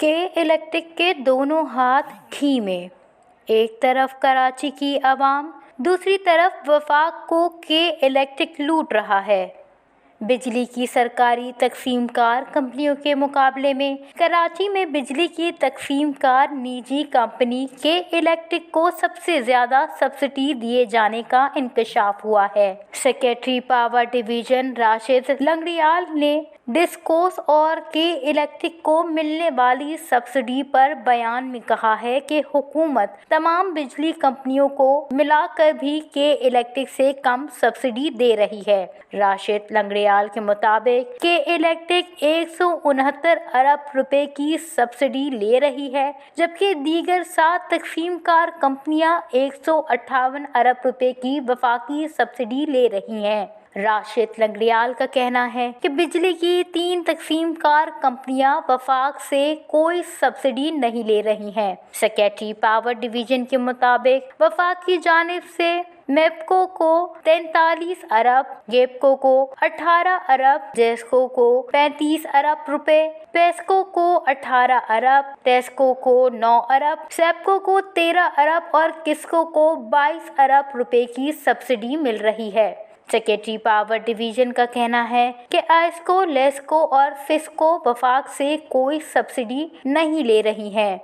के इलेक्ट्रिक के दोनों हाथ घी में। एक तरफ कराची की आवाम, दूसरी तरफ वफाक को के इलेक्ट्रिक लूट रहा है। बिजली की सरकारी तकसीमकार कंपनियों के मुकाबले में कराची में बिजली की तकसीमकार निजी कंपनी के इलेक्ट्रिक को सबसे ज़्यादा सब्सिडी दिए जाने का इंकशाफ हुआ है। Secretary power division Rashid Langrial ने डिस्कोस और के इलेक्ट्रिक को मिलने वाली सब्सिडी पर बयान में कहा है कि हुकूमत तमाम बिजली कंपनियों को मिलाकर भी के इलेक्ट्रिक से कम सब्सिडी दे रही है। राशिद लंगड़ियाल के मुताबिक के इलेक्ट्रिक 169 अरब रुपए की सब्सिडी ले रही है, जबकि दीगर 7 तकसीमकार कंपनियां 158 अरब रुपए की वफाकी सब्सिडी ले रही हैं। राशिद लंगड़ियाल का कहना है कि बिजली की 3 तकसीमकार कंपनियां वफाक से कोई सब्सिडी नहीं ले रही हैं। सेक्रेटरी पावर डिवीजन के मुताबिक वफाक की जानिब से मेपको को 43 अरब, गेपको को 18 अरब, जेस्को को 35 अरब रुपए, पेस्को को 18 अरब, टेस्को को 9 अरब, सेप्को को 13 अरब और किस्को को 22 अरब रुपए की सब्सिडी मिल रही है। सेक्रेटरी पावर डिवीजन का कहना है कि आइस्को, लेस्को और फिस्को वफाक से कोई सब्सिडी नहीं ले रही हैं।